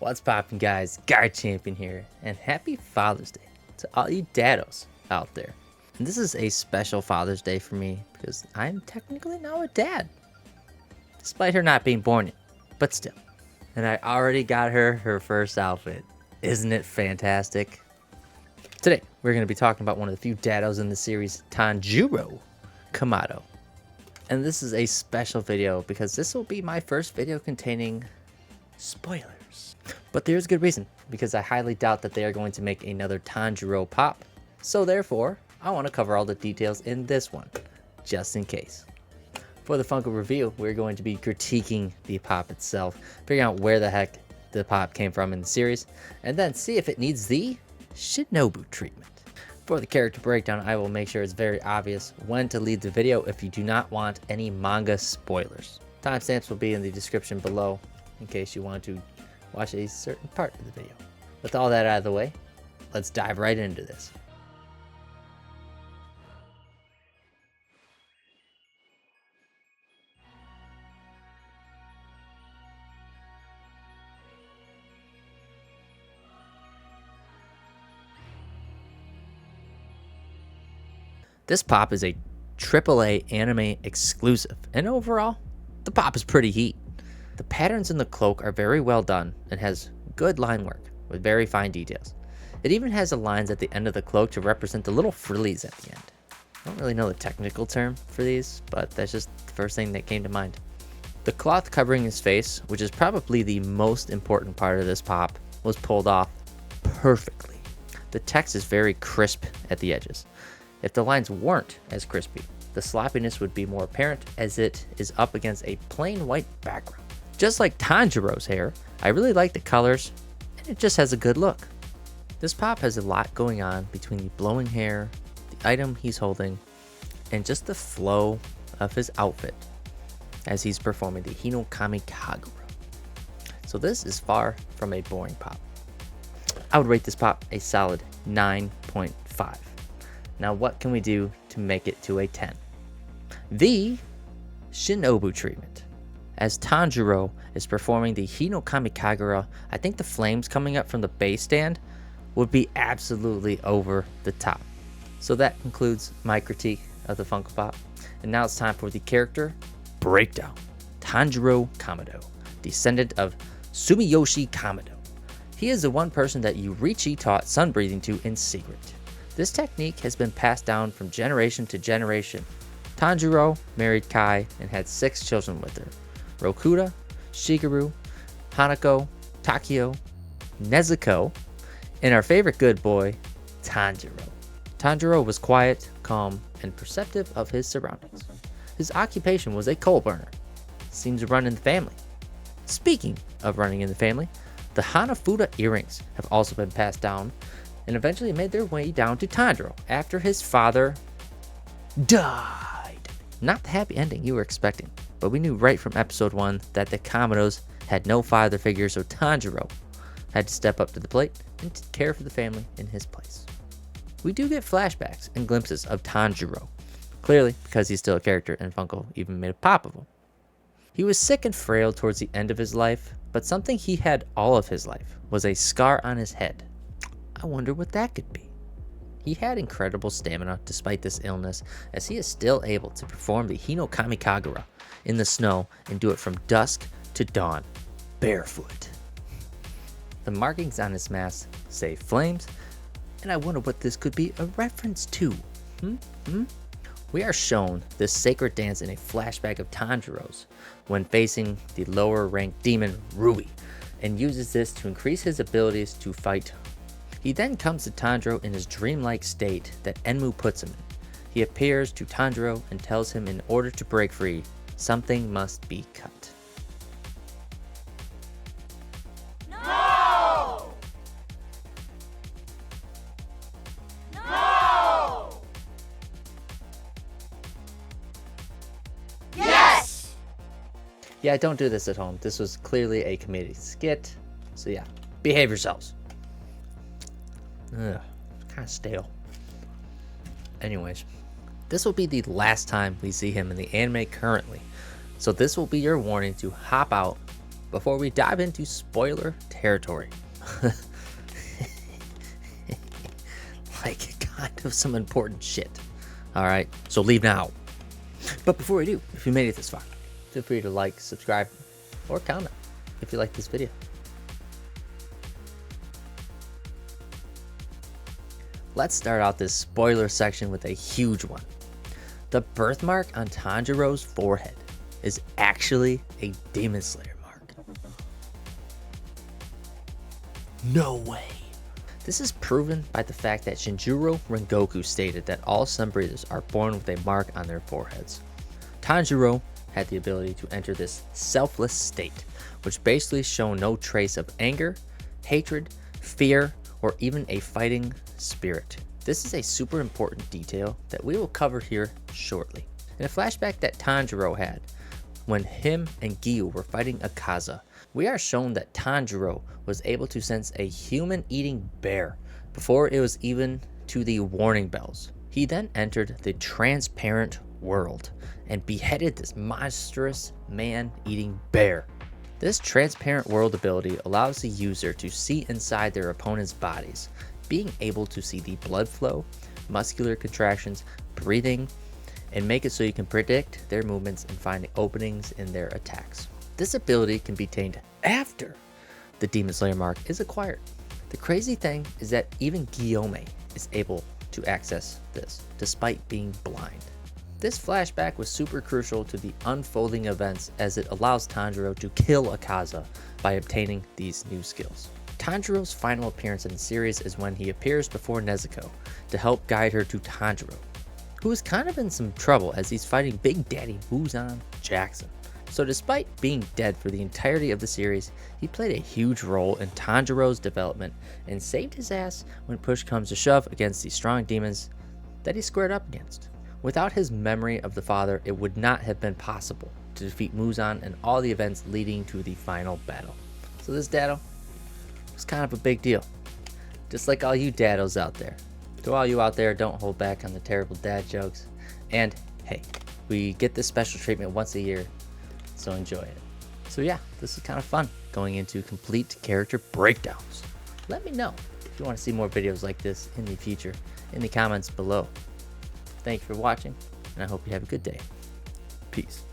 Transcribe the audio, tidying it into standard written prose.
What's poppin', guys? Guard Champion here, and happy Father's Day to all you daddos out there. And this is a special Father's Day for me because I'm technically now a dad, despite her not being born yet, but still. And I already got her first outfit. Isn't it fantastic? Today, we're going to be talking about one of the few daddos in the series, Tanjuro Kamado. And this is a special video because this will be my first video containing spoilers. But there's good reason, because I highly doubt that they are going to make another Tanjuro pop. So therefore, I want to cover all the details in this one, just in case. For the Funko review, we're going to be critiquing the pop itself, figuring out where the heck the pop came from in the series, and then see if it needs the Shinobu treatment. For the character breakdown, I will make sure it's very obvious when to leave the video if you do not want any manga spoilers. Timestamps will be in the description below in case you want to watch a certain part of the video. With all that out of the way, let's dive right into this. This pop is a AAA anime exclusive, and overall, the pop is pretty heat. The patterns in the cloak are very well done and has good line work with very fine details. It even has the lines at the end of the cloak to represent the little frillies at the end. I don't really know the technical term for these, but that's just the first thing that came to mind. The cloth covering his face, which is probably the most important part of this pop, was pulled off perfectly. The text is very crisp at the edges. If the lines weren't as crispy, the sloppiness would be more apparent as it is up against a plain white background. Just like Tanjiro's hair, I really like the colors, and it just has a good look. This pop has a lot going on between the blowing hair, the item he's holding, and just the flow of his outfit as he's performing the Hinokami Kagura. So this is far from a boring pop. I would rate this pop a solid 9.5. Now what can we do to make it to a 10? The Shinobu treatment. As Tanjiro is performing the Hinokami Kagura, I think the flames coming up from the base stand would be absolutely over the top. So that concludes my critique of the Funko Pop. And now it's time for the character breakdown. Tanjuro Kamado, descendant of Sumiyoshi Kamado. He is the one person that Yurichi taught sun breathing to in secret. This technique has been passed down from generation to generation. Tanjiro married Kai and had 6 children with her: Rokuta, Shigeru, Hanako, Takio, Nezuko, and our favorite good boy, Tanjiro. Tanjiro was quiet, calm, and perceptive of his surroundings. His occupation was a coal burner. Seems to run in the family. Speaking of running in the family, the Hanafuda earrings have also been passed down and eventually made their way down to Tanjiro after his father died. Not the happy ending you were expecting, but we knew right from episode 1 that the Kamados had no father figure, so Tanjiro had to step up to the plate and care for the family in his place. We do get flashbacks and glimpses of Tanjiro, clearly because he's still a character and Funko even made a pop of him. He was sick and frail towards the end of his life, but something he had all of his life was a scar on his head. I wonder what that could be. He had incredible stamina despite this illness, as he is still able to perform the Hinokami Kagura in the snow and do it from dusk to dawn, barefoot. The markings on his mask say flames, and I wonder what this could be a reference to. We are shown this sacred dance in a flashback of Tanjiro's when facing the lower ranked demon Rui, and uses this to increase his abilities to fight. He then comes to Tanjiro in his dreamlike state that Enmu puts him in. He appears to Tanjiro and tells him in order to break free, something must be cut. No! No! Yes! Yeah, don't do this at home. This was clearly a comedic skit. So yeah, behave yourselves. Ugh, kind of stale. Anyways, this will be the last time we see him in the anime currently. So this will be your warning to hop out before we dive into spoiler territory. Like, kind of some important shit. Alright, so leave now. But before we do, if you made it this far, feel free to like, subscribe, or comment if you like this video. Let's start out this spoiler section with a huge one. The birthmark on Tanjiro's forehead is actually a Demon Slayer mark. No way. This is proven by the fact that Shinjiro Rengoku stated that all Sunbreathers are born with a mark on their foreheads. Tanjiro had the ability to enter this selfless state, which basically show no trace of anger, hatred, fear, or even a fighting spirit. This is a super important detail that we will cover here shortly. In a flashback that Tanjiro had, when him and Giyu were fighting Akaza, we are shown that Tanjiro was able to sense a human-eating bear before it was even to the warning bells. He then entered the transparent world and beheaded this monstrous man-eating bear. This transparent world ability allows the user to see inside their opponent's bodies, being able to see the blood flow, muscular contractions, breathing, and make it so you can predict their movements and find openings in their attacks. This ability can be attained after the Demon Slayer mark is acquired. The crazy thing is that even Guillaume is able to access this, despite being blind. This flashback was super crucial to the unfolding events as it allows Tanjiro to kill Akaza by obtaining these new skills. Tanjiro's final appearance in the series is when he appears before Nezuko to help guide her to Tanjiro, who is kind of in some trouble as he's fighting Big Daddy Muzan Jackson. So despite being dead for the entirety of the series, he played a huge role in Tanjiro's development and saved his ass when push comes to shove against the strong demons that he squared up against. Without his memory of the father, it would not have been possible to defeat Muzan and all the events leading to the final battle. So this Daddo was kind of a big deal. Just like all you daddos out there. To all you out there, don't hold back on the terrible dad jokes. And hey, we get this special treatment once a year, so enjoy it. So yeah, this is kind of fun, going into complete character breakdowns. Let me know if you want to see more videos like this in the future in the comments below. Thank you for watching, and I hope you have a good day. Peace.